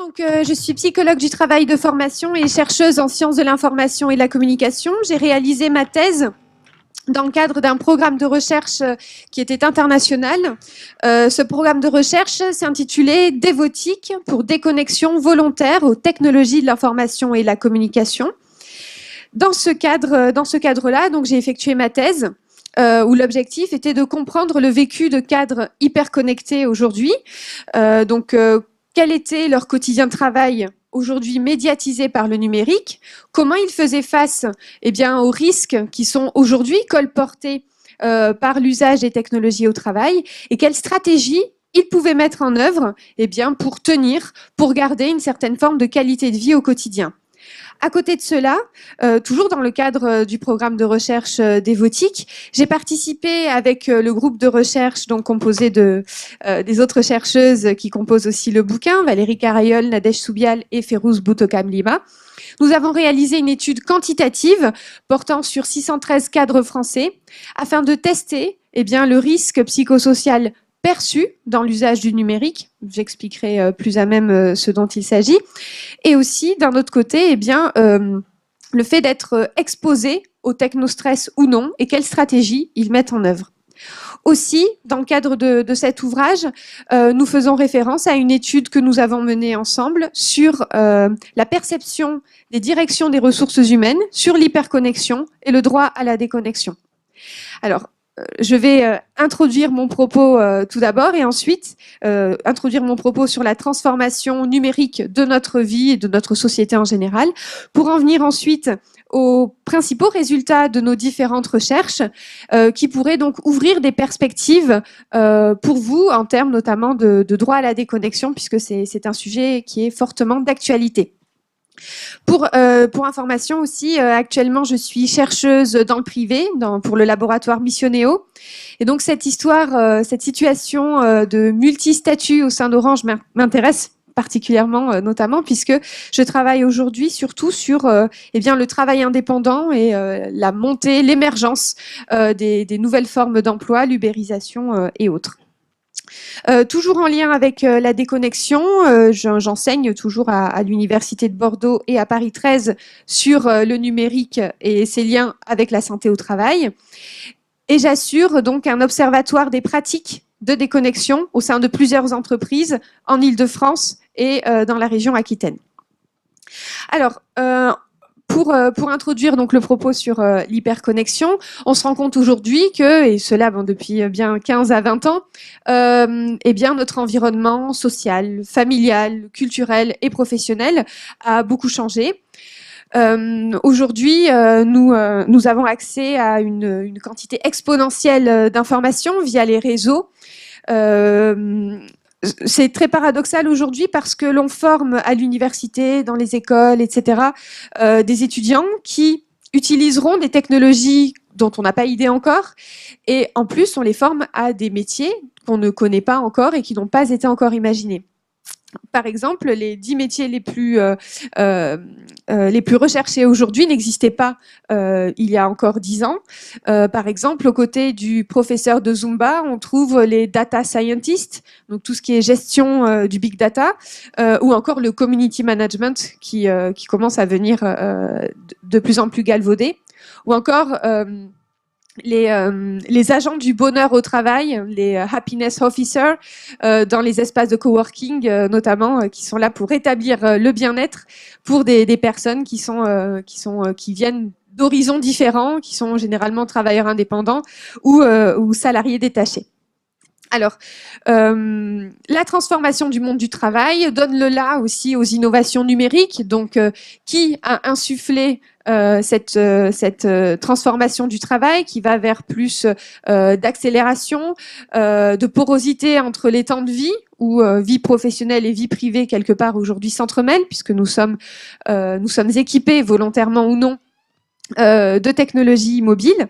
Donc, je suis psychologue du travail de formation et chercheuse en sciences de l'information et de la communication. J'ai réalisé ma thèse dans le cadre d'un programme de recherche qui était international. Ce programme de recherche s'intitulait Dévotique pour déconnexion volontaire aux technologies de l'information et de la communication. Dans ce cadre-là, donc j'ai effectué ma thèse où l'objectif était de comprendre le vécu de cadres hyper connectés aujourd'hui. Quel était leur quotidien de travail aujourd'hui médiatisé par le numérique, comment ils faisaient face aux risques qui sont aujourd'hui colportés par l'usage des technologies au travail et quelles stratégies ils pouvaient mettre en œuvre pour tenir, pour garder une certaine forme de qualité de vie au quotidien. À côté de cela, toujours dans le cadre du programme de recherche Dévotique, j'ai participé avec le groupe de recherche donc composé des autres chercheuses qui composent aussi le bouquin, Valérie Carayol, Nadège Soubial et Férouz Boutokam-Lima. Nous avons réalisé une étude quantitative portant sur 613 cadres français afin de tester le risque psychosocial perçu dans l'usage du numérique. J'expliquerai plus à même ce dont il s'agit. Et aussi, d'un autre côté, le fait d'être exposé au technostress ou non et quelles stratégies ils mettent en œuvre. Aussi, dans le cadre de cet ouvrage, nous faisons référence à une étude que nous avons menée ensemble sur la perception des directions des ressources humaines sur l'hyperconnexion et le droit à la déconnexion. Alors, je vais introduire mon propos tout d'abord et ensuite introduire mon propos sur la transformation numérique de notre vie et de notre société en général, pour en venir ensuite aux principaux résultats de nos différentes recherches qui pourraient donc ouvrir des perspectives pour vous en termes notamment de droit à la déconnexion, puisque c'est un sujet qui est fortement d'actualité. Pour information aussi, actuellement, je suis chercheuse dans le privé, pour le laboratoire Missionéo. Et donc, cette situation de multistatut au sein d'Orange m'intéresse particulièrement, notamment, puisque je travaille aujourd'hui surtout sur le travail indépendant et la montée, l'émergence des nouvelles formes d'emploi, l'ubérisation et autres. Toujours en lien avec la déconnexion, j'enseigne toujours à l'Université de Bordeaux et à Paris 13 sur le numérique et ses liens avec la santé au travail. Et j'assure donc un observatoire des pratiques de déconnexion au sein de plusieurs entreprises en Île-de-France et dans la région Aquitaine. Alors, pour introduire donc le propos sur l'hyperconnexion, on se rend compte aujourd'hui que, et cela depuis bien 15 à 20 ans, notre environnement social, familial, culturel et professionnel a beaucoup changé. Aujourd'hui, nous avons accès à une quantité exponentielle d'informations via les réseaux. C'est très paradoxal aujourd'hui parce que l'on forme à l'université, dans les écoles, etc., des étudiants qui utiliseront des technologies dont on n'a pas idée encore, et en plus on les forme à des métiers qu'on ne connaît pas encore et qui n'ont pas été encore imaginés. Par exemple, les 10 métiers les plus recherchés aujourd'hui n'existaient pas il y a encore 10 ans. Par exemple, aux côtés du professeur de Zumba, on trouve les data scientists, donc tout ce qui est gestion du big data, ou encore le community management qui commence à venir de plus en plus galvaudé, ou encore les agents du bonheur au travail, les happiness officers, dans les espaces de coworking notamment, qui sont là pour rétablir le bien-être pour des personnes qui viennent d'horizons différents, qui sont généralement travailleurs indépendants ou salariés détachés. Alors, la transformation du monde du travail donne le là aussi aux innovations numériques. Donc, qui a insufflé cette transformation du travail qui va vers plus d'accélération, de porosité entre les temps de vie, où vie professionnelle et vie privée quelque part aujourd'hui s'entremêlent, puisque nous sommes équipés volontairement ou non de technologies mobiles.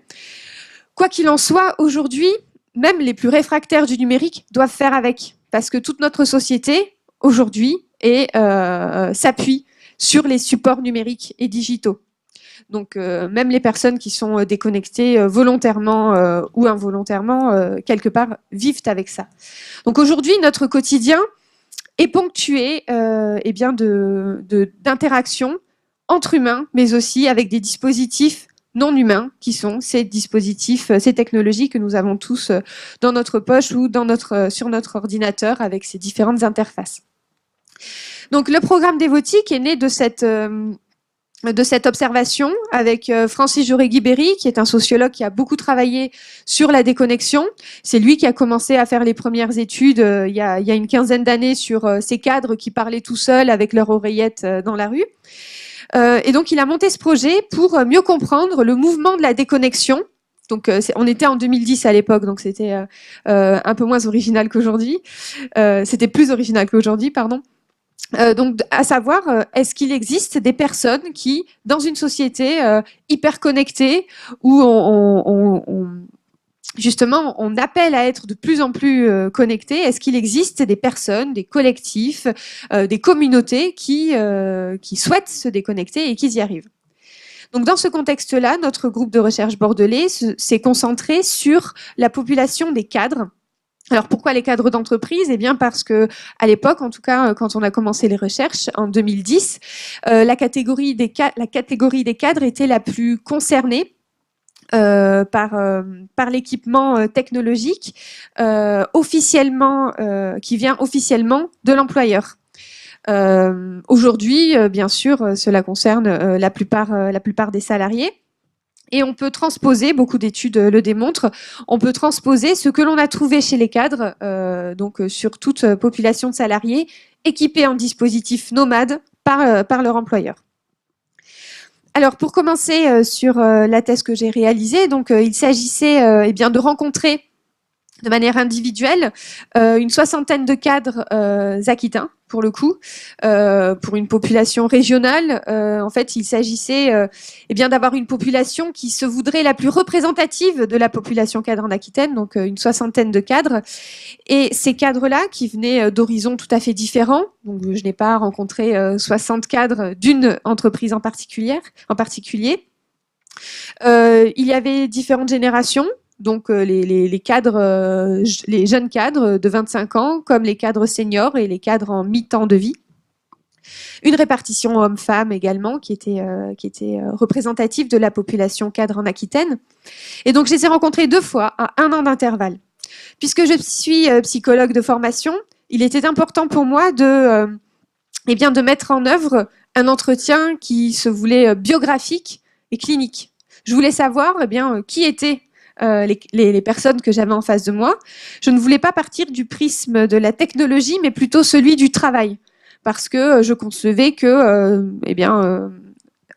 Quoi qu'il en soit, aujourd'hui, même les plus réfractaires du numérique doivent faire avec, parce que toute notre société, aujourd'hui, s'appuie sur les supports numériques et digitaux. Donc, même les personnes qui sont déconnectées volontairement ou involontairement, quelque part, vivent avec ça. Donc aujourd'hui, notre quotidien est ponctuée eh bien d'interactions entre humains, mais aussi avec des dispositifs non humains, qui sont ces dispositifs, ces technologies que nous avons tous dans notre poche ou sur notre ordinateur avec ces différentes interfaces. Donc le programme Devotique est né de cette observation avec Francis Jauregui-Berry, qui est un sociologue qui a beaucoup travaillé sur la déconnexion. C'est lui qui a commencé à faire les premières études il y a une quinzaine d'années sur ces cadres qui parlaient tout seuls avec leur oreillette dans la rue. Et donc, il a monté ce projet pour mieux comprendre le mouvement de la déconnexion. Donc, on était en 2010 à l'époque, donc c'était un peu moins original qu'aujourd'hui. C'était plus original qu'aujourd'hui, pardon. Donc, à savoir, est-ce qu'il existe des personnes qui, dans une société hyper connectée, où justement, on appelle à être de plus en plus connectés. Est-ce qu'il existe des personnes, des collectifs, des communautés qui souhaitent se déconnecter et qui y arrivent? Donc, dans ce contexte-là, notre groupe de recherche bordelais s'est concentré sur la population des cadres. Alors, pourquoi les cadres d'entreprise? Eh bien, parce que à l'époque, en tout cas, quand on a commencé les recherches en 2010, la catégorie des cadres était la plus concernée par l'équipement technologique qui vient officiellement de l'employeur. Aujourd'hui, bien sûr, cela concerne la plupart des salariés. Et on peut transposer, beaucoup d'études le démontrent, on peut transposer ce que l'on a trouvé chez les cadres, donc sur toute population de salariés, équipés en dispositifs nomades par leur employeur. Alors, pour commencer sur la thèse que j'ai réalisée, donc il s'agissait eh bien de rencontrer de manière individuelle une soixantaine de cadres aquitains, pour le coup, pour une population régionale. En fait, il s'agissait eh bien d'avoir une population qui se voudrait la plus représentative de la population cadre en Aquitaine, donc une soixantaine de cadres. Et ces cadres-là, qui venaient d'horizons tout à fait différents, donc je n'ai pas rencontré 60 cadres d'une entreprise en particulier. Il y avait différentes générations. Donc les cadres, les jeunes cadres de 25 ans, comme les cadres seniors et les cadres en mi-temps de vie. Une répartition homme-femme également, qui était représentative de la population cadre en Aquitaine. Et donc je les ai rencontrés 2 fois à 1 an d'intervalle. Puisque je suis psychologue de formation, il était important pour moi de mettre en œuvre un entretien qui se voulait biographique et clinique. Je voulais savoir qui étaient les personnes que j'avais en face de moi. Je ne voulais pas partir du prisme de la technologie, mais plutôt celui du travail, parce que je concevais que,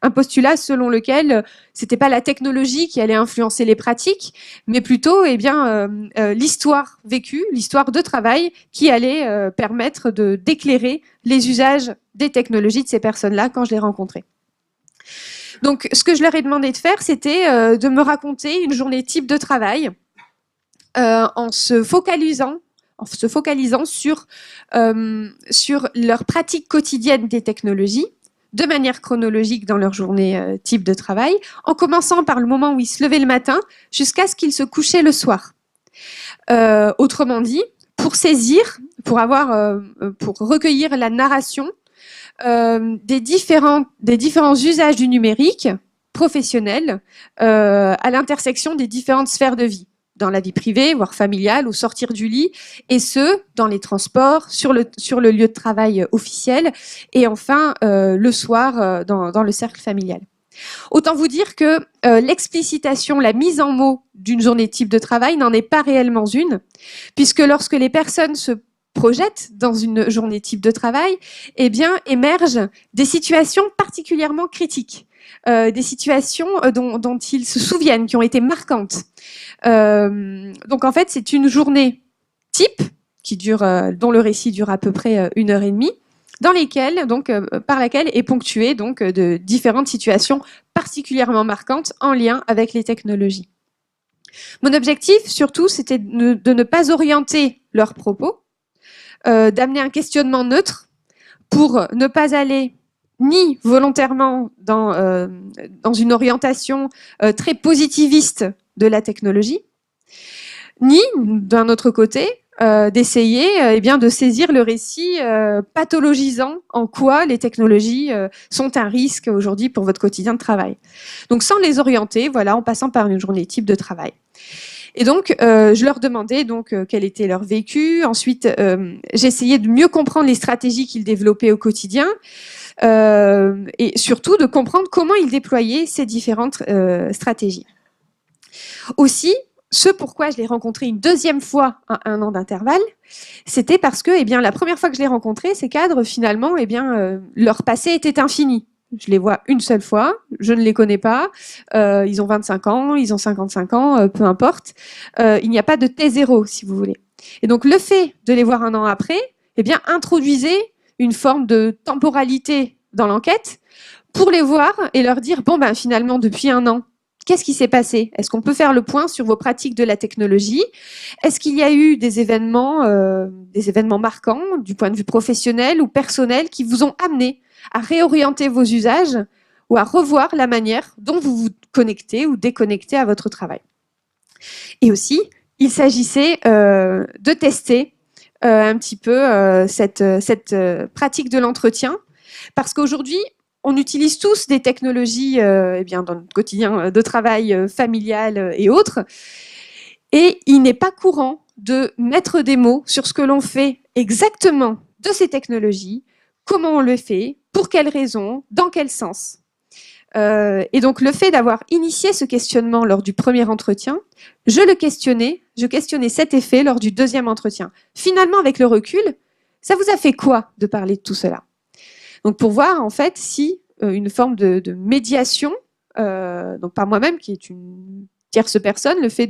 un postulat selon lequel c'était pas la technologie qui allait influencer les pratiques, mais plutôt l'histoire vécue, l'histoire de travail qui allait permettre d'éclairer les usages des technologies de ces personnes-là quand je les rencontrais. Donc, ce que je leur ai demandé de faire, c'était de me raconter une journée type de travail en se focalisant sur leur pratique quotidienne des technologies, de manière chronologique dans leur journée type de travail, en commençant par le moment où ils se levaient le matin jusqu'à ce qu'ils se couchaient le soir. Autrement dit, pour recueillir la narration des différents usages du numérique professionnel à l'intersection des différentes sphères de vie, dans la vie privée, voire familiale, au sortir du lit, et ce, dans les transports, sur le lieu de travail officiel, et enfin le soir dans le cercle familial. Autant vous dire que l'explicitation, la mise en mots d'une journée type de travail n'en est pas réellement une, puisque lorsque les personnes se projettent dans une journée type de travail, eh bien, émergent des situations particulièrement critiques, des situations dont ils se souviennent, qui ont été marquantes. Donc, en fait, c'est une journée type dont le récit dure à peu près 1h30, par laquelle est ponctuée donc de différentes situations particulièrement marquantes en lien avec les technologies. Mon objectif, surtout, c'était de ne pas orienter leurs propos, d'amener un questionnement neutre pour ne pas aller ni volontairement dans une orientation très positiviste de la technologie, ni, d'un autre côté, d'essayer de saisir le récit pathologisant en quoi les technologies sont un risque aujourd'hui pour votre quotidien de travail. Donc sans les orienter, voilà, en passant par une journée type de travail. Et donc, je leur demandais donc quel était leur vécu. Ensuite, j'essayais de mieux comprendre les stratégies qu'ils développaient au quotidien et surtout de comprendre comment ils déployaient ces différentes stratégies. Aussi, ce pourquoi je l'ai rencontré une deuxième fois à 1 an d'intervalle, c'était parce que la première fois que je l'ai rencontré, ces cadres, finalement, leur passé était infini. Je les vois une seule fois, je ne les connais pas, ils ont 25 ans, ils ont 55 ans, peu importe. Il n'y a pas de T0, si vous voulez. Et donc, le fait de les voir 1 an après, introduisait une forme de temporalité dans l'enquête pour les voir et leur dire, bon, finalement, depuis 1 an, qu'est-ce qui s'est passé? Est-ce qu'on peut faire le point sur vos pratiques de la technologie? Est-ce qu'il y a eu des événements marquants du point de vue professionnel ou personnel qui vous ont amené à réorienter vos usages ou à revoir la manière dont vous vous connectez ou déconnectez à votre travail? Et aussi, il s'agissait de tester un petit peu cette pratique de l'entretien, parce qu'aujourd'hui, on utilise tous des technologies dans notre quotidien de travail familial et autres. Et il n'est pas courant de mettre des mots sur ce que l'on fait exactement de ces technologies, comment on le fait, pour quelles raisons, dans quel sens. Et donc le fait d'avoir initié ce questionnement lors du premier entretien, je questionnais cet effet lors du deuxième entretien. Finalement, avec le recul, ça vous a fait quoi de parler de tout cela? Donc pour voir en fait si une forme de médiation, donc par moi-même qui est une tierce personne, le fait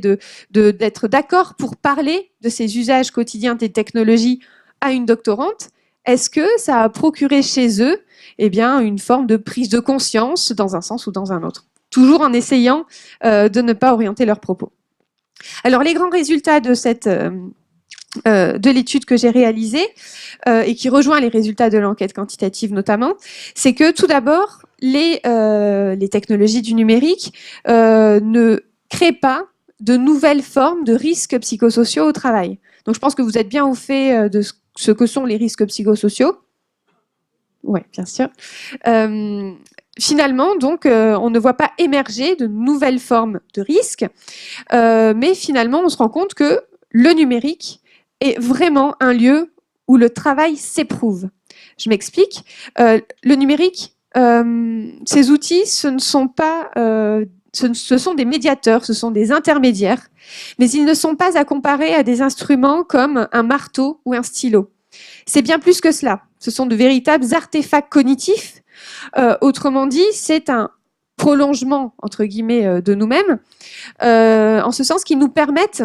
d'être d'accord pour parler de ces usages quotidiens des technologies à une doctorante, est-ce que ça a procuré chez eux une forme de prise de conscience dans un sens ou dans un autre, toujours en essayant de ne pas orienter leurs propos. Alors les grands résultats de de l'étude que j'ai réalisée et qui rejoint les résultats de l'enquête quantitative notamment, c'est que tout d'abord, les technologies du numérique ne créent pas de nouvelles formes de risques psychosociaux au travail. Donc je pense que vous êtes bien au fait de ce que sont les risques psychosociaux. Oui, bien sûr. Finalement, donc, on ne voit pas émerger de nouvelles formes de risques, mais finalement, on se rend compte que le numérique est vraiment un lieu où le travail s'éprouve. Je m'explique. Le numérique, ces outils, ce sont des médiateurs, ce sont des intermédiaires, mais ils ne sont pas à comparer à des instruments comme un marteau ou un stylo. C'est bien plus que cela. Ce sont de véritables artefacts cognitifs. Autrement dit, c'est un prolongement, entre guillemets, de nous-mêmes, en ce sens qu'ils nous permettent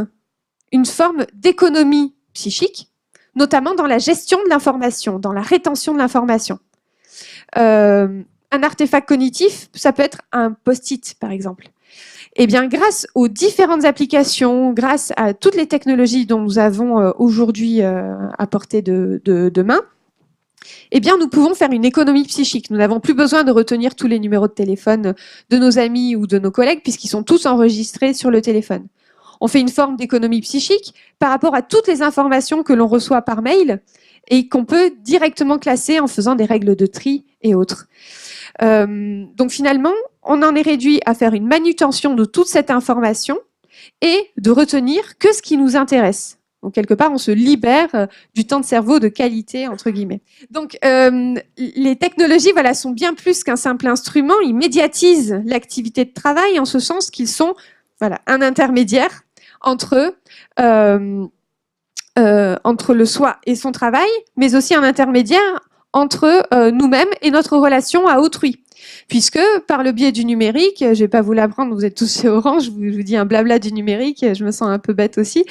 une forme d'économie psychique, notamment dans la gestion de l'information, dans la rétention de l'information. Un artefact cognitif, ça peut être un post-it, par exemple. Eh bien, grâce aux différentes applications, grâce à toutes les technologies dont nous avons aujourd'hui à portée de main, eh bien, nous pouvons faire une économie psychique. Nous n'avons plus besoin de retenir tous les numéros de téléphone de nos amis ou de nos collègues, puisqu'ils sont tous enregistrés sur le téléphone. On fait une forme d'économie psychique par rapport à toutes les informations que l'on reçoit par mail et qu'on peut directement classer en faisant des règles de tri et autres. Donc finalement, on en est réduit à faire une manutention de toute cette information et de retenir que ce qui nous intéresse. Donc quelque part, on se libère du temps de cerveau de qualité, entre guillemets. Donc les technologies sont bien plus qu'un simple instrument. Ils médiatisent l'activité de travail en ce sens qu'ils sont un intermédiaire entre le soi et son travail, mais aussi un intermédiaire entre nous-mêmes et notre relation à autrui. Puisque par le biais du numérique, je ne vais pas vous l'apprendre, vous êtes tous chez Orange, je vous dis un blabla du numérique, je me sens un peu bête aussi.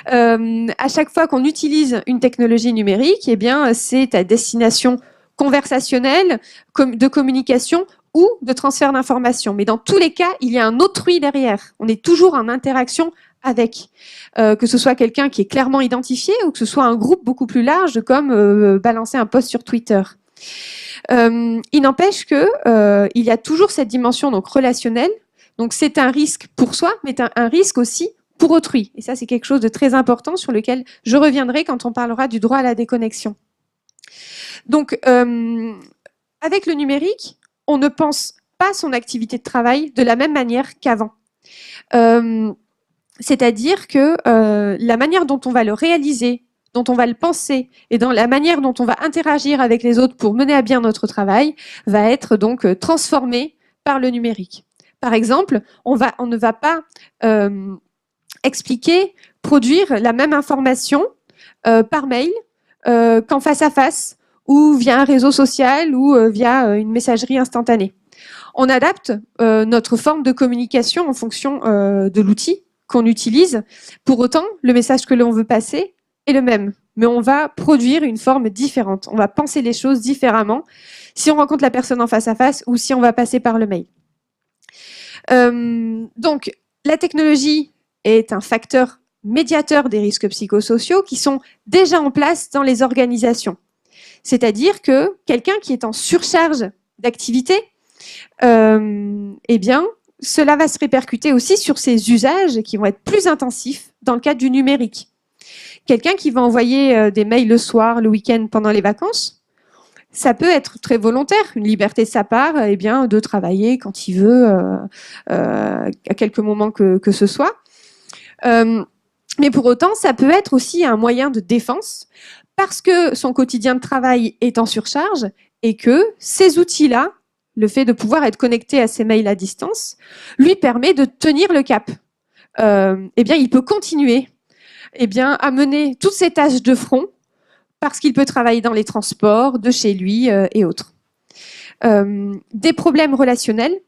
À chaque fois qu'on utilise une technologie numérique, c'est à destination conversationnelle, de communication ou de transfert d'informations. Mais dans tous les cas, il y a un autrui derrière. On est toujours en interaction avec, que ce soit quelqu'un qui est clairement identifié ou que ce soit un groupe beaucoup plus large comme balancer un post sur Twitter. Il n'empêche que il y a toujours cette dimension donc relationnelle. Donc c'est un risque pour soi, mais un risque aussi pour autrui. Et ça, c'est quelque chose de très important sur lequel je reviendrai quand on parlera du droit à la déconnexion. Donc, avec le numérique, on ne pense pas son activité de travail de la même manière qu'avant. C'est-à-dire que la manière dont on va le réaliser, dont on va le penser et dans la manière dont on va interagir avec les autres pour mener à bien notre travail va être donc transformée par le numérique. Par exemple, on ne va pas expliquer, produire la même information par mail qu'en face à face ou via un réseau social ou via une messagerie instantanée. On adapte notre forme de communication en fonction de l'outil qu'on utilise. Pour autant, le message que l'on veut passer est le même, mais on va produire une forme différente. On va penser les choses différemment si on rencontre la personne en face à face ou si on va passer par le mail. Donc, la technologie est un facteur médiateur des risques psychosociaux qui sont déjà en place dans les organisations. C'est-à-dire que quelqu'un qui est en surcharge d'activité, eh bien, cela va se répercuter aussi sur ses usages qui vont être plus intensifs dans le cadre du numérique. Quelqu'un qui va envoyer des mails le soir, le week-end, pendant les vacances, ça peut être très volontaire, une liberté de sa part, eh bien, de travailler quand il veut, à quelques moments que ce soit. Mais pour autant, ça peut être aussi un moyen de défense parce que son quotidien de travail est en surcharge et que ces outils-là, le fait de pouvoir être connecté à ses mails à distance, lui permet de tenir le cap. Eh bien, il peut continuer à mener toutes ses tâches de front parce qu'il peut travailler dans les transports, de chez lui et autres. Des problèmes relationnels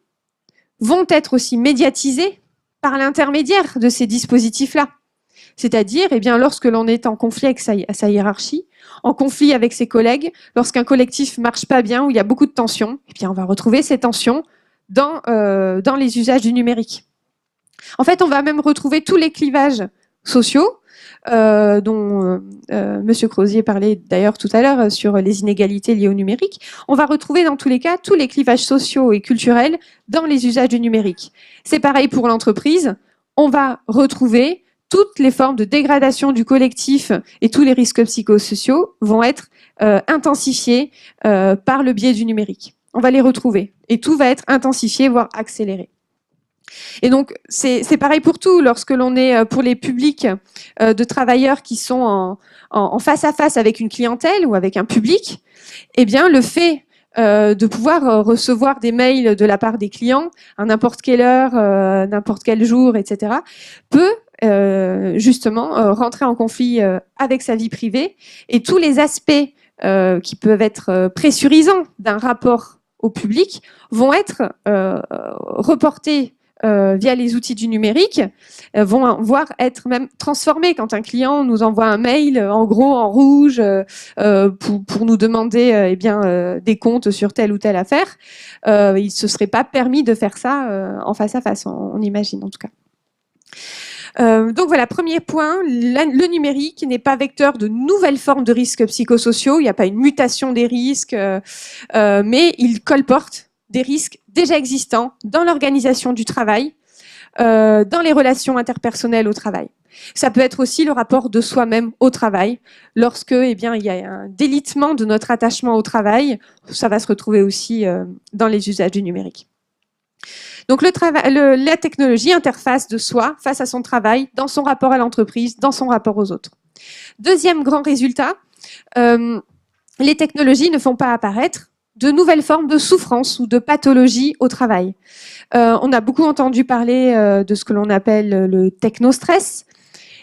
vont être aussi médiatisés par l'intermédiaire de ces dispositifs-là. C'est-à-dire, eh bien, lorsque l'on est en conflit avec sa hiérarchie, en conflit avec ses collègues, lorsqu'un collectif ne marche pas bien, où il y a beaucoup de tensions, eh bien, on va retrouver ces tensions dans les usages du numérique. En fait, on va même retrouver tous les clivages sociaux, dont Monsieur Crozier parlait d'ailleurs tout à l'heure sur les inégalités liées au numérique. On va retrouver dans tous les cas tous les clivages sociaux et culturels dans les usages du numérique. C'est pareil pour l'entreprise. On va retrouver toutes les formes de dégradation du collectif et tous les risques psychosociaux vont être intensifiés par le biais du numérique. On va les retrouver et tout va être intensifié, voire accéléré. Et donc, c'est pareil pour tout. Lorsque l'on est pour les publics de travailleurs qui sont en face à face avec une clientèle ou avec un public, eh bien, le fait de pouvoir recevoir des mails de la part des clients à n'importe quelle heure, n'importe quel jour, etc., peut justement rentrer en conflit avec sa vie privée et tous les aspects qui peuvent être pressurisants d'un rapport au public vont être reportés via les outils du numérique, vont voire être même transformés. Quand un client nous envoie un mail, en gros, en rouge, pour nous demander des comptes sur telle ou telle affaire, il ne se serait pas permis de faire ça en face à face, on imagine en tout cas. Donc voilà, premier point, le numérique n'est pas vecteur de nouvelles formes de risques psychosociaux, il n'y a pas une mutation des risques, mais il colporte des risques déjà existants dans l'organisation du travail, dans les relations interpersonnelles au travail. Ça peut être aussi le rapport de soi-même au travail. Lorsque il y a un délitement de notre attachement au travail, ça va se retrouver aussi dans les usages du numérique. Donc la technologie interface de soi face à son travail, dans son rapport à l'entreprise, dans son rapport aux autres. Deuxième grand résultat, les technologies ne font pas apparaître de nouvelles formes de souffrance ou de pathologie au travail. On a beaucoup entendu parler de ce que l'on appelle le technostress.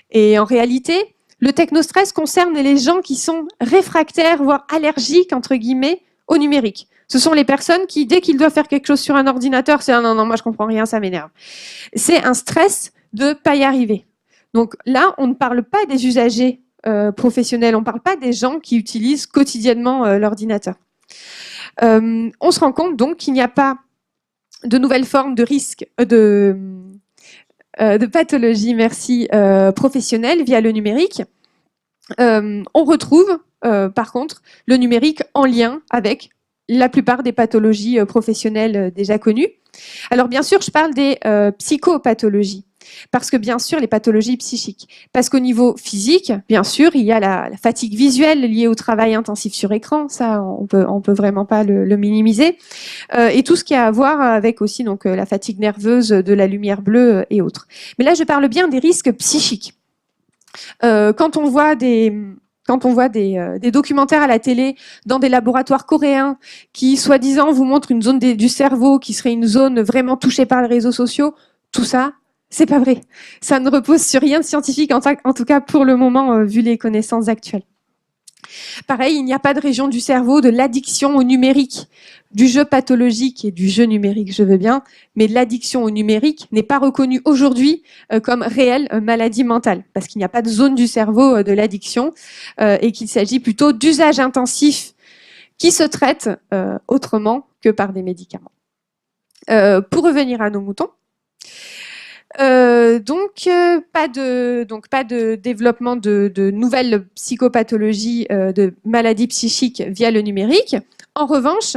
Et en réalité, le technostress concerne les gens qui sont réfractaires, voire allergiques, entre guillemets, au numérique. Ce sont les personnes qui, dès qu'ils doivent faire quelque chose sur un ordinateur, c'est « non, moi je comprends rien, ça m'énerve ». C'est un stress de ne pas y arriver. Donc là, on ne parle pas des usagers professionnels, on ne parle pas des gens qui utilisent quotidiennement l'ordinateur. On se rend compte donc qu'il n'y a pas de nouvelles formes de risques, de pathologie, professionnelle via le numérique. On retrouve, par contre, le numérique en lien avec la plupart des pathologies professionnelles déjà connues. Alors bien sûr, je parle des psychopathologies. Parce que bien sûr, les pathologies psychiques. Parce qu'au niveau physique, bien sûr, il y a la fatigue visuelle liée au travail intensif sur écran. Ça, on peut vraiment pas le minimiser. Et tout ce qui a à voir avec aussi donc la fatigue nerveuse de la lumière bleue et autres. Mais là, je parle bien des risques psychiques. Quand on voit des documentaires à la télé dans des laboratoires coréens qui, soi-disant, vous montrent une zone du cerveau qui serait une zone vraiment touchée par les réseaux sociaux, tout ça, c'est pas vrai. Ça ne repose sur rien de scientifique, en tout cas pour le moment, vu les connaissances actuelles. Pareil, il n'y a pas de région du cerveau de l'addiction au numérique, du jeu pathologique et du jeu numérique, je veux bien, mais l'addiction au numérique n'est pas reconnue aujourd'hui comme réelle maladie mentale, parce qu'il n'y a pas de zone du cerveau de l'addiction et qu'il s'agit plutôt d'usage intensif qui se traite autrement que par des médicaments. Pour revenir à nos moutons, pas de développement de nouvelles psychopathologies, de maladies psychiques via le numérique. En revanche,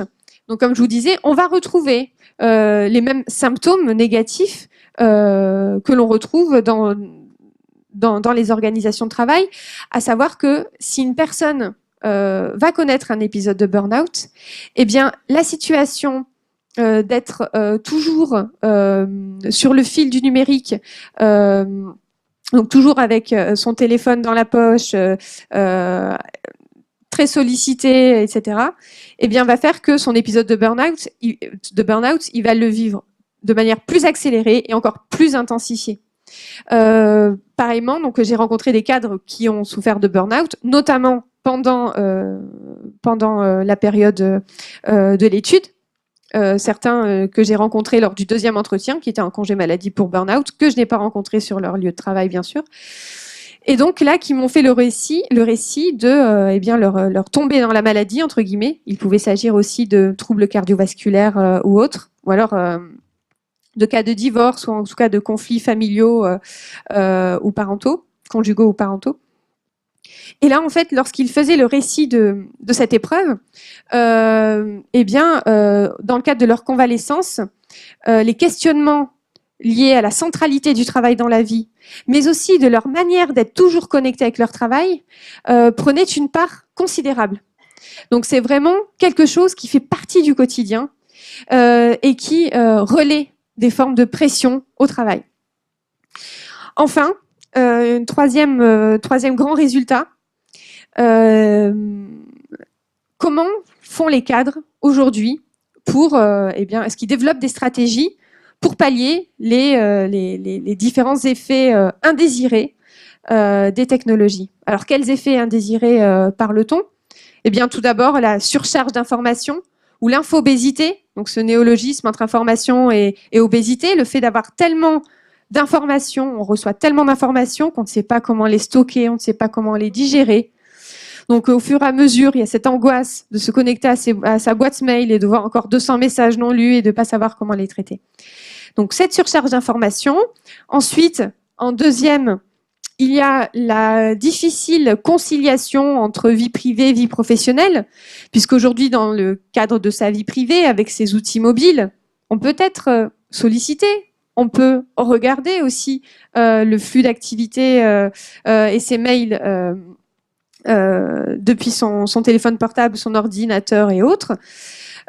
donc comme je vous disais, on va retrouver les mêmes symptômes négatifs que l'on retrouve dans les organisations de travail, à savoir que si une personne va connaître un épisode de burn-out, eh bien la situation d'être toujours sur le fil du numérique, donc toujours avec son téléphone dans la poche, très sollicité, etc., eh bien, va faire que son épisode de burn-out, il va le vivre de manière plus accélérée et encore plus intensifiée. Pareillement, donc j'ai rencontré des cadres qui ont souffert de burn-out, notamment pendant la période de l'étude. Certains que j'ai rencontrés lors du deuxième entretien, qui étaient en congé maladie pour burn-out, que je n'ai pas rencontrés sur leur lieu de travail, bien sûr. Et donc là, qui m'ont fait le récit de leur tombée dans la maladie, entre guillemets. Il pouvait s'agir aussi de troubles cardiovasculaires ou autres, ou alors de cas de divorce, ou en tout cas de conflits familiaux ou parentaux, conjugaux ou parentaux. Et là, en fait, lorsqu'il faisait le récit de cette épreuve, dans le cadre de leur convalescence, les questionnements liés à la centralité du travail dans la vie, mais aussi de leur manière d'être toujours connectés avec leur travail, prenaient une part considérable. Donc c'est vraiment quelque chose qui fait partie du quotidien et qui relaie des formes de pression au travail. Enfin, troisième grand résultat, comment font les cadres aujourd'hui pour, est-ce qu'ils développent des stratégies pour pallier les différents effets indésirés des technologies. Alors, quels effets indésirés parle-t-on ? Eh bien, tout d'abord, la surcharge d'informations ou l'infobésité, donc ce néologisme entre information et obésité, le fait d'avoir tellement d'informations, on reçoit tellement d'informations qu'on ne sait pas comment les stocker, on ne sait pas comment les digérer. Donc, au fur et à mesure, il y a cette angoisse de se connecter à sa boîte mail et de voir encore 200 messages non lus et de ne pas savoir comment les traiter. Donc, cette surcharge d'informations. Ensuite, en deuxième, il y a la difficile conciliation entre vie privée et vie professionnelle, puisqu'aujourd'hui, dans le cadre de sa vie privée, avec ses outils mobiles, on peut être sollicité. On peut regarder aussi le flux d'activités et ses mails depuis son téléphone portable, son ordinateur et autres.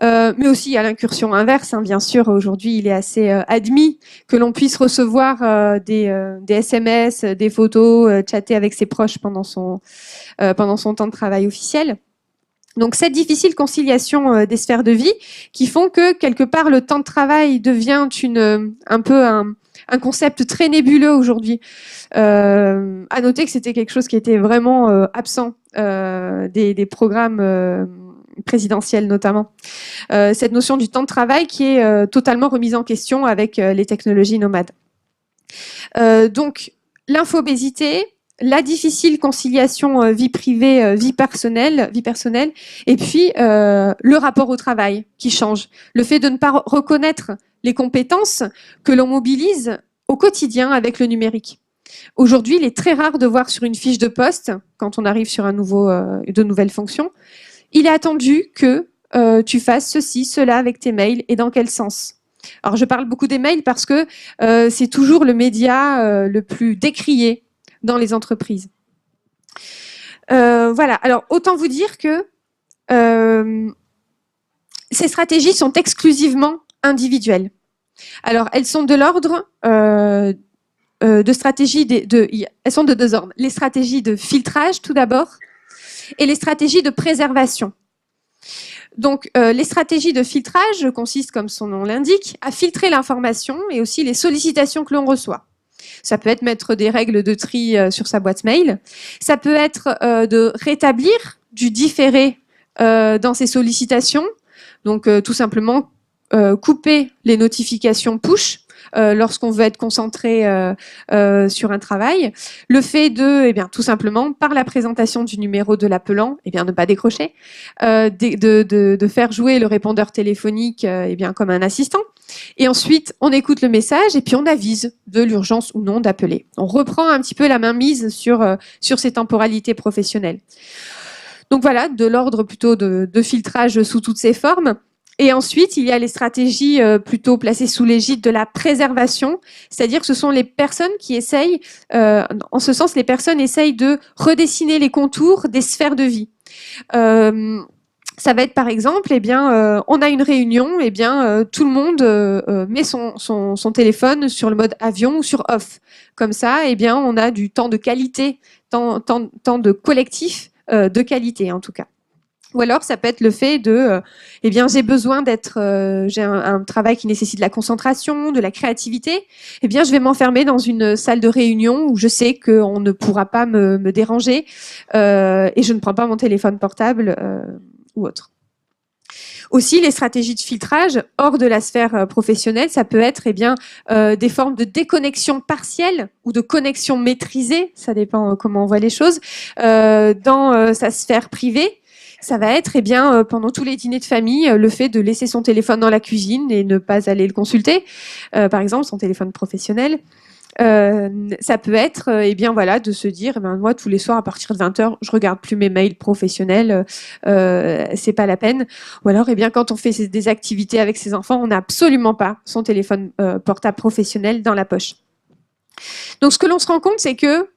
Mais aussi, il y a l'incursion inverse. Bien sûr, aujourd'hui, il est assez admis que l'on puisse recevoir des SMS, des photos, chatter avec ses proches pendant son temps de travail officiel. Donc, cette difficile conciliation des sphères de vie qui font que, quelque part, le temps de travail devient un peu un concept très nébuleux aujourd'hui. À noter que c'était quelque chose qui était vraiment absent des programmes présidentiels notamment. Cette notion du temps de travail qui est totalement remise en question avec les technologies nomades. Donc, l'infobésité, la difficile conciliation vie privée, vie personnelle, et puis le rapport au travail qui change. Le fait de ne pas reconnaître les compétences que l'on mobilise au quotidien avec le numérique. Aujourd'hui, il est très rare de voir sur une fiche de poste, quand on arrive sur de nouvelles fonctions, il est attendu que tu fasses ceci, cela avec tes mails et dans quel sens. Alors, je parle beaucoup des mails parce que c'est toujours le média le plus décrié dans les entreprises. Voilà. Alors, autant vous dire que ces stratégies sont exclusivement individuelles. Alors, elles sont de l'ordre de stratégies elles sont de deux ordres. Les stratégies de filtrage, tout d'abord, et les stratégies de préservation. Donc, les stratégies de filtrage consistent, comme son nom l'indique, à filtrer l'information et aussi les sollicitations que l'on reçoit. Ça peut être mettre des règles de tri sur sa boîte mail. Ça peut être de rétablir du différé dans ses sollicitations. Donc, tout simplement, couper les notifications push lorsqu'on veut être concentré sur un travail. Le fait de, tout simplement, par la présentation du numéro de l'appelant, ne pas décrocher, de faire jouer le répondeur téléphonique comme un assistant. Et ensuite, on écoute le message et puis on avise de l'urgence ou non d'appeler. On reprend un petit peu la mainmise sur ces temporalités professionnelles. Donc voilà, de l'ordre plutôt de filtrage sous toutes ses formes. Et ensuite, il y a les stratégies plutôt placées sous l'égide de la préservation, c'est-à-dire que ce sont les personnes qui essayent, en ce sens, les personnes essayent de redessiner les contours des sphères de vie. Ça va être par exemple, on a une réunion, tout le monde met son téléphone sur le mode avion ou sur off. Comme ça, on a du temps de qualité, temps de collectif de qualité en tout cas. Ou alors, ça peut être le fait de, j'ai besoin j'ai un travail qui nécessite de la concentration, de la créativité. Je vais m'enfermer dans une salle de réunion où je sais qu'on ne pourra pas me déranger et je ne prends pas mon téléphone portable ou autre. Aussi, les stratégies de filtrage hors de la sphère professionnelle, ça peut être des formes de déconnexion partielle ou de connexion maîtrisée, ça dépend comment on voit les choses, dans sa sphère privée. Ça va être, pendant tous les dîners de famille, le fait de laisser son téléphone dans la cuisine et ne pas aller le consulter, par exemple, son téléphone professionnel. Ça peut être, de se dire, moi, tous les soirs, à partir de 20h, je regarde plus mes mails professionnels, c'est pas la peine. Ou alors, quand on fait des activités avec ses enfants, on n'a absolument pas son téléphone portable professionnel dans la poche. Donc, ce que l'on se rend compte, c'est que,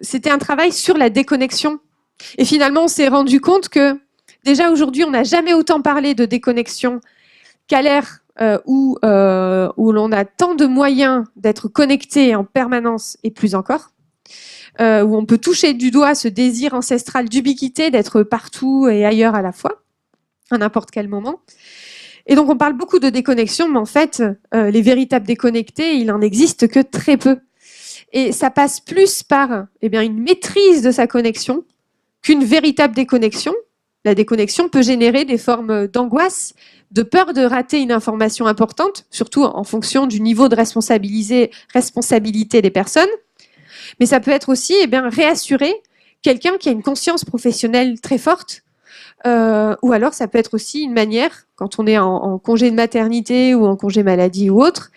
c'était un travail sur la déconnexion. Et finalement, on s'est rendu compte que déjà aujourd'hui, on n'a jamais autant parlé de déconnexion qu'à l'ère où l'on a tant de moyens d'être connecté en permanence et plus encore, où on peut toucher du doigt ce désir ancestral d'ubiquité, d'être partout et ailleurs à la fois, à n'importe quel moment. Et donc, on parle beaucoup de déconnexion, mais en fait, les véritables déconnectés, il n'en existe que très peu. Et ça passe plus par une maîtrise de sa connexion qu'une véritable déconnexion. La déconnexion peut générer des formes d'angoisse, de peur de rater une information importante, surtout en fonction du niveau de responsabilité des personnes. Mais ça peut être aussi réassurer quelqu'un qui a une conscience professionnelle très forte. Ou alors ça peut être aussi une manière, quand on est en congé de maternité ou en congé maladie ou autre,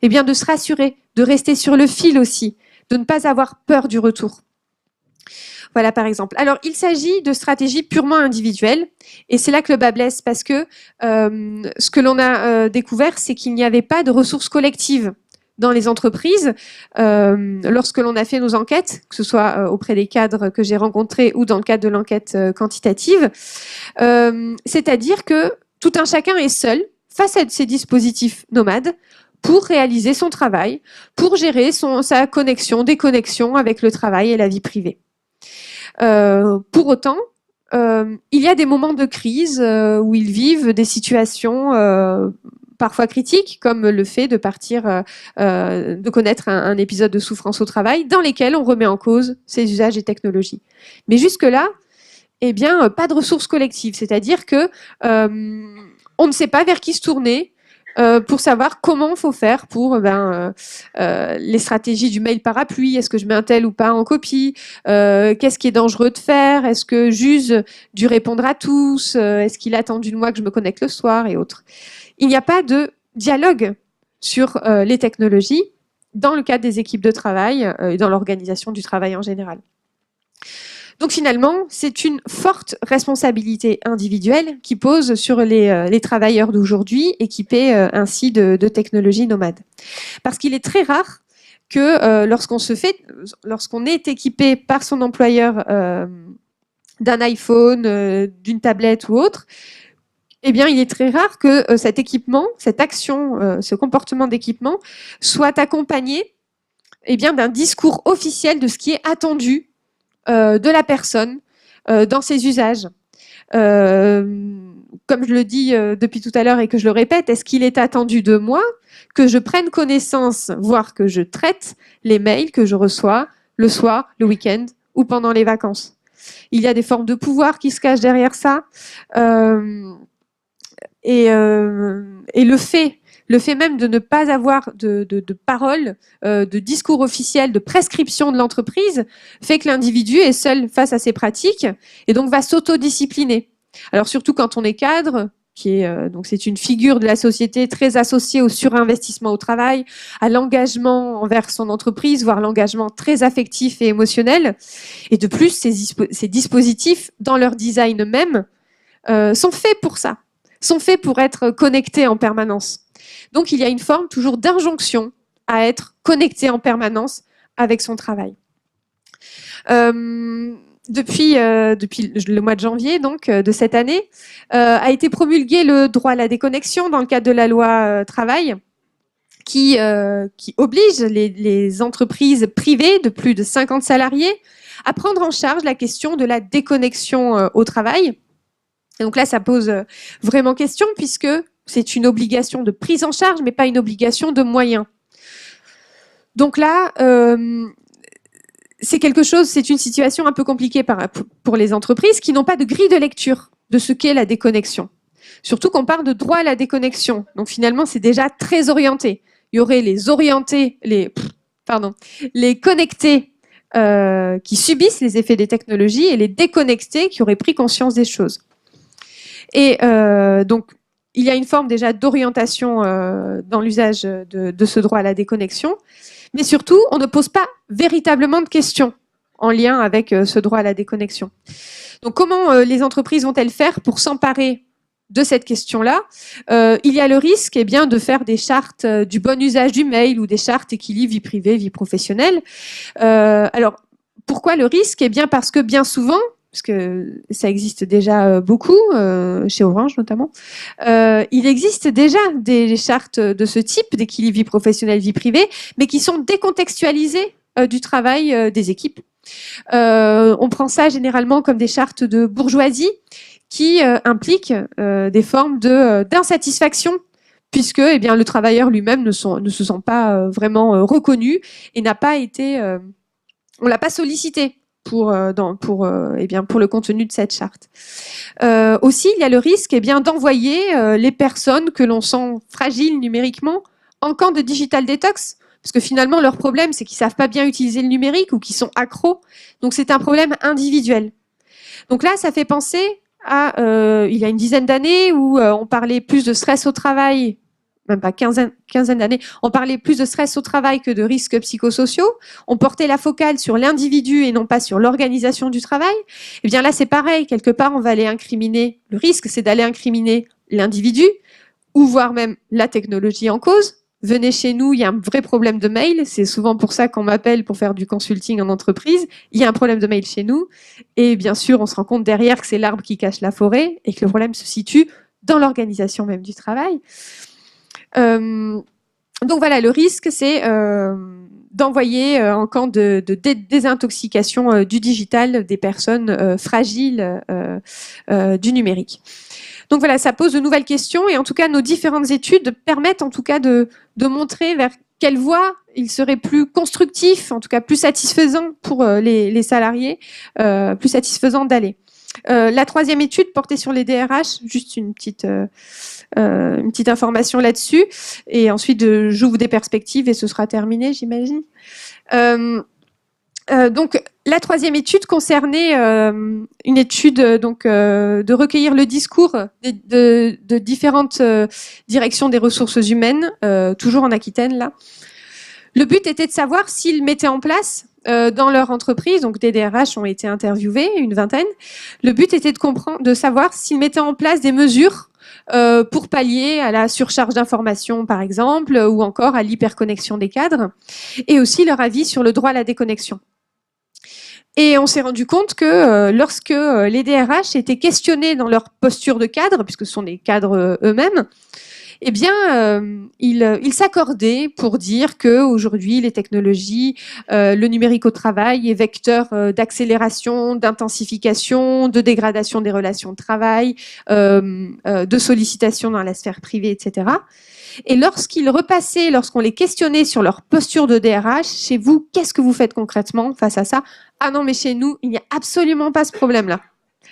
de se rassurer, de rester sur le fil aussi, de ne pas avoir peur du retour. Voilà, par exemple. Alors, il s'agit de stratégies purement individuelles, et c'est là que le bas blesse, parce que ce que l'on a découvert, c'est qu'il n'y avait pas de ressources collectives dans les entreprises. Lorsque l'on a fait nos enquêtes, que ce soit auprès des cadres que j'ai rencontrés ou dans le cadre de l'enquête quantitative, c'est-à-dire que tout un chacun est seul face à ces dispositifs nomades pour réaliser son travail, pour gérer sa connexion, déconnexion avec le travail et la vie privée. Pour autant, il y a des moments de crise où ils vivent des situations parfois critiques, comme le fait de de connaître un épisode de souffrance au travail, dans lesquels on remet en cause ces usages et technologies. Mais jusque-là, pas de ressources collectives, c'est-à-dire que on ne sait pas vers qui se tourner. Pour savoir comment il faut faire pour les stratégies du mail parapluie. Est-ce que je mets un tel ou pas en copie? Qu'est-ce qui est dangereux de faire? Est-ce que j'use du répondre à tous? Est-ce qu'il attend de moi que je me connecte le soir et autres? Il n'y a pas de dialogue sur les technologies dans le cadre des équipes de travail et dans l'organisation du travail en général. Donc finalement, c'est une forte responsabilité individuelle qui pose sur les travailleurs d'aujourd'hui équipés ainsi de technologies nomades. Parce qu'il est très rare que lorsqu'on est équipé par son employeur d'un iPhone, d'une tablette ou autre, eh bien, il est très rare que cet équipement, cette action, ce comportement d'équipement soit accompagné d'un discours officiel de ce qui est attendu de la personne dans ses usages. Comme je le dis depuis tout à l'heure et que je le répète, est-ce qu'il est attendu de moi que je prenne connaissance, voire que je traite les mails que je reçois le soir, le week-end ou pendant les vacances? Il y a des formes de pouvoir qui se cachent derrière ça. Et le fait même de ne pas avoir de parole, de discours officiel, de prescription de l'entreprise, fait que l'individu est seul face à ses pratiques et donc va s'autodiscipliner. Alors surtout quand on est cadre, donc c'est une figure de la société très associée au surinvestissement au travail, à l'engagement envers son entreprise, voire l'engagement très affectif et émotionnel. Et de plus, ces dispositifs, dans leur design même, sont faits pour ça, sont faits pour être connectés en permanence. Donc il y a une forme toujours d'injonction à être connecté en permanence avec son travail. Depuis le mois de janvier donc, de cette année, a été promulgué le droit à la déconnexion dans le cadre de la loi travail, qui oblige les entreprises privées de plus de 50 salariés à prendre en charge la question de la déconnexion au travail. Et donc là, ça pose vraiment question puisque c'est une obligation de prise en charge, mais pas une obligation de moyens. Donc là, c'est une situation un peu compliquée pour les entreprises qui n'ont pas de grille de lecture de ce qu'est la déconnexion. Surtout qu'on parle de droit à la déconnexion. Donc finalement, c'est déjà très orienté. Il y aurait les orientés, les connectés qui subissent les effets des technologies et les déconnectés qui auraient pris conscience des choses. Et donc, il y a une forme déjà d'orientation dans l'usage de ce droit à la déconnexion. Mais surtout, on ne pose pas véritablement de questions en lien avec ce droit à la déconnexion. Donc, comment les entreprises vont-elles faire pour s'emparer de cette question-là? Il y a le risque de faire des chartes du bon usage du mail ou des chartes équilibre vie privée, vie professionnelle. Alors, pourquoi le risque? Parce que bien souvent, parce que ça existe déjà beaucoup, chez Orange notamment, il existe déjà des chartes de ce type, d'équilibre vie professionnelle, vie privée, mais qui sont décontextualisées du travail des équipes. On prend ça généralement comme des chartes de bourgeoisie qui impliquent des formes d'insatisfaction, puisque le travailleur lui-même ne se sent pas vraiment reconnu et n'a pas été... on l'a pas sollicité pour le contenu de cette charte. Aussi, il y a le risque d'envoyer les personnes que l'on sent fragiles numériquement en camp de digital detox, parce que finalement, leur problème, c'est qu'ils savent pas bien utiliser le numérique ou qu'ils sont accros. Donc, c'est un problème individuel. Donc là, ça fait penser à il y a une dizaine d'années où on parlait plus de stress au travail, même pas quinzaine d'années, on parlait plus de stress au travail que de risques psychosociaux. On portait la focale sur l'individu et non pas sur l'organisation du travail. Et bien là, c'est pareil. Quelque part, on va aller incriminer. Le risque, c'est d'aller incriminer l'individu ou voire même la technologie en cause. Venez chez nous, il y a un vrai problème de mail. C'est souvent pour ça qu'on m'appelle pour faire du consulting en entreprise. Il y a un problème de mail chez nous. Et bien sûr, on se rend compte derrière que c'est l'arbre qui cache la forêt et que le problème se situe dans l'organisation même du travail. Donc voilà, le risque, c'est d'envoyer en camp de désintoxication du digital des personnes fragiles du numérique. Donc voilà, ça pose de nouvelles questions et en tout cas, nos différentes études permettent en tout cas de montrer vers quelle voie il serait plus constructif, en tout cas plus satisfaisant pour les salariés, plus satisfaisant d'aller. La troisième étude portée sur les DRH, juste une petite information là-dessus, et ensuite j'ouvre des perspectives et ce sera terminé, j'imagine. Donc la troisième étude concernait une étude de recueillir le discours de différentes directions des ressources humaines, toujours en Aquitaine là. Le but était de savoir s'ils mettaient en place dans leur entreprise, donc des DRH ont été interviewés, une vingtaine. Le but était de savoir s'ils mettaient en place des mesures pour pallier à la surcharge d'informations, par exemple, ou encore à l'hyperconnexion des cadres, et aussi leur avis sur le droit à la déconnexion. Et on s'est rendu compte que lorsque les DRH étaient questionnés dans leur posture de cadre, puisque ce sont des cadres eux-mêmes, eh bien, ils s'accordaient pour dire qu'aujourd'hui, les technologies, le numérique au travail est vecteur d'accélération, d'intensification, de dégradation des relations de travail, de sollicitation dans la sphère privée, etc. Et lorsqu'on les questionnait sur leur posture de DRH, chez vous, qu'est-ce que vous faites concrètement face à ça? Ah non, mais chez nous, il n'y a absolument pas ce problème-là.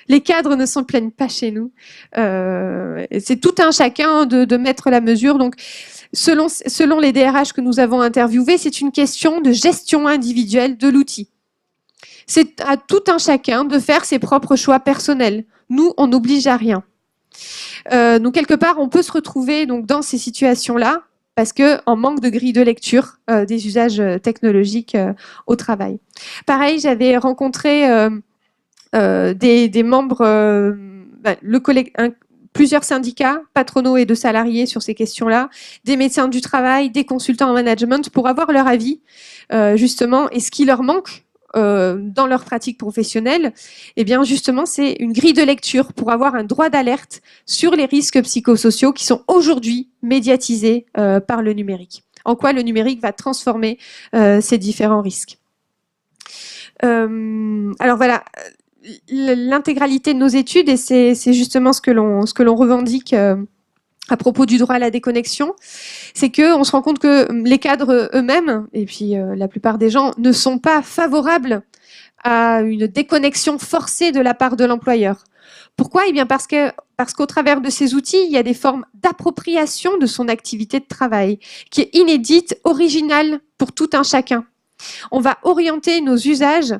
Les cadres ne s'en plaignent pas chez nous. C'est tout un chacun de mettre la mesure. Donc, selon les DRH que nous avons interviewés, c'est une question de gestion individuelle de l'outil. C'est à tout un chacun de faire ses propres choix personnels. Nous, on n'oblige à rien. Donc, quelque part, on peut se retrouver donc, dans ces situations-là parce qu'en manque de grille de lecture des usages technologiques au travail. Pareil, j'avais rencontré des membres, plusieurs syndicats patronaux et de salariés sur ces questions-là, des médecins du travail, des consultants en management pour avoir leur avis justement et ce qui leur manque dans leur pratique professionnelle, eh bien justement c'est une grille de lecture pour avoir un droit d'alerte sur les risques psychosociaux qui sont aujourd'hui médiatisés par le numérique. En quoi le numérique va transformer ces différents risques. Alors voilà, l'intégralité de nos études, et c'est justement ce que l'on revendique à propos du droit à la déconnexion, c'est qu'on se rend compte que les cadres eux-mêmes, et puis la plupart des gens, ne sont pas favorables à une déconnexion forcée de la part de l'employeur. Pourquoi? Eh bien parce qu'au travers de ces outils, il y a des formes d'appropriation de son activité de travail, qui est inédite, originale pour tout un chacun. On va orienter nos usages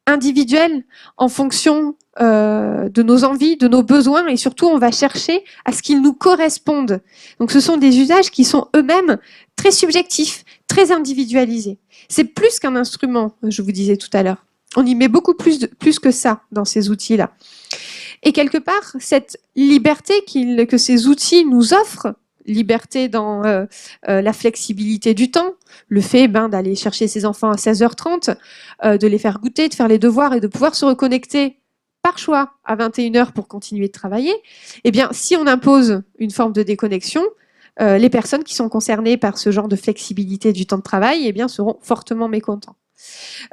individuels en fonction de nos envies, de nos besoins, et surtout on va chercher à ce qu'ils nous correspondent. Donc ce sont des usages qui sont eux-mêmes très subjectifs, très individualisés. C'est plus qu'un instrument, je vous disais tout à l'heure. On y met beaucoup plus que ça dans ces outils-là. Et quelque part, cette liberté que ces outils nous offrent, liberté dans la flexibilité du temps, le fait d'aller chercher ses enfants à 16h30, de les faire goûter, de faire les devoirs et de pouvoir se reconnecter par choix à 21h pour continuer de travailler, eh bien, si on impose une forme de déconnexion, les personnes qui sont concernées par ce genre de flexibilité du temps de travail eh bien, seront fortement mécontents.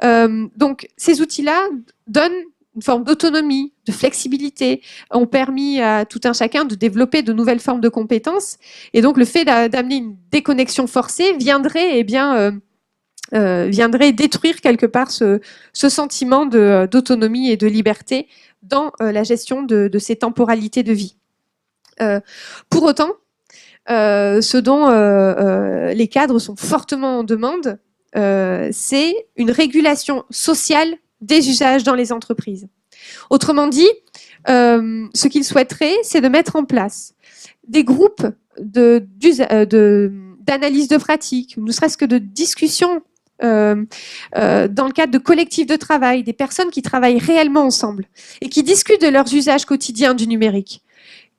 Donc, ces outils-là donnent une forme d'autonomie, de flexibilité, ont permis à tout un chacun de développer de nouvelles formes de compétences. Et donc, le fait d'amener une déconnexion forcée viendrait détruire quelque part ce sentiment d'autonomie et de liberté dans la gestion de ces temporalités de vie. Pour autant, ce dont les cadres sont fortement en demande, c'est une régulation sociale des usages dans les entreprises. Autrement dit, ce qu'ils souhaiteraient, c'est de mettre en place des groupes d'analyse de pratiques, ne serait-ce que de discussions dans le cadre de collectifs de travail, des personnes qui travaillent réellement ensemble et qui discutent de leurs usages quotidiens du numérique.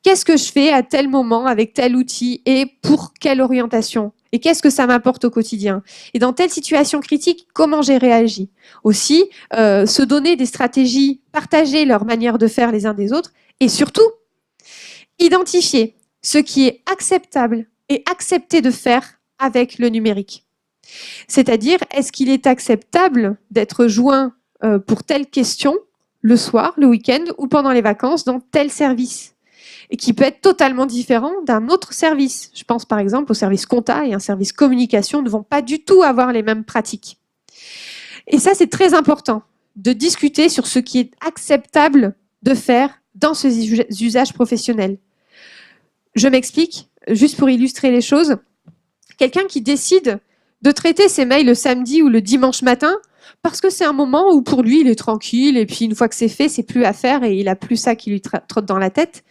Qu'est-ce que je fais à tel moment avec tel outil et pour quelle orientation? Et qu'est-ce que ça m'apporte au quotidien? Et dans telle situation critique, comment j'ai réagi? Aussi, se donner des stratégies, partager leur manière de faire les uns des autres et surtout, identifier ce qui est acceptable et accepté de faire avec le numérique. C'est-à-dire, est-ce qu'il est acceptable d'être joint pour telle question le soir, le week-end ou pendant les vacances dans tel service? Et qui peut être totalement différent d'un autre service. Je pense par exemple au service compta et un service communication ne vont pas du tout avoir les mêmes pratiques. Et ça, c'est très important de discuter sur ce qui est acceptable de faire dans ces usages professionnels. Je m'explique, juste pour illustrer les choses. Quelqu'un qui décide de traiter ses mails le samedi ou le dimanche matin parce que c'est un moment où pour lui, il est tranquille et puis une fois que c'est fait, c'est plus à faire et il n'a plus ça qui lui trotte dans la tête.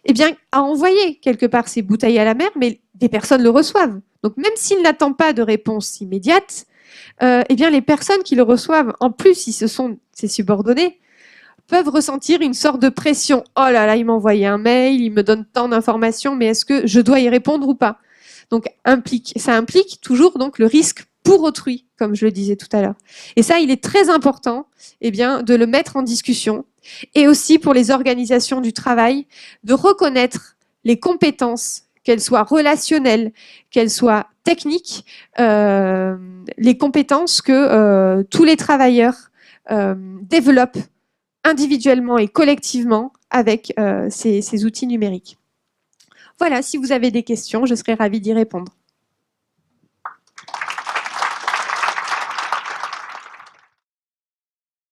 Eh bien, à envoyer quelque part ces bouteilles à la mer, mais des personnes le reçoivent. Donc, même s'il n'attend pas de réponse immédiate, eh bien, les personnes qui le reçoivent, en plus, si ce sont ses subordonnés, peuvent ressentir une sorte de pression. Oh là là, il m'a envoyé un mail, il me donne tant d'informations, mais est-ce que je dois y répondre ou pas? Donc, ça implique toujours donc le risque pour autrui, comme je le disais tout à l'heure. Et ça, il est très important, eh bien, de le mettre en discussion. Et aussi pour les organisations du travail, de reconnaître les compétences, qu'elles soient relationnelles, qu'elles soient techniques, les compétences que tous les travailleurs développent individuellement et collectivement avec ces outils numériques. Voilà, si vous avez des questions, je serai ravie d'y répondre.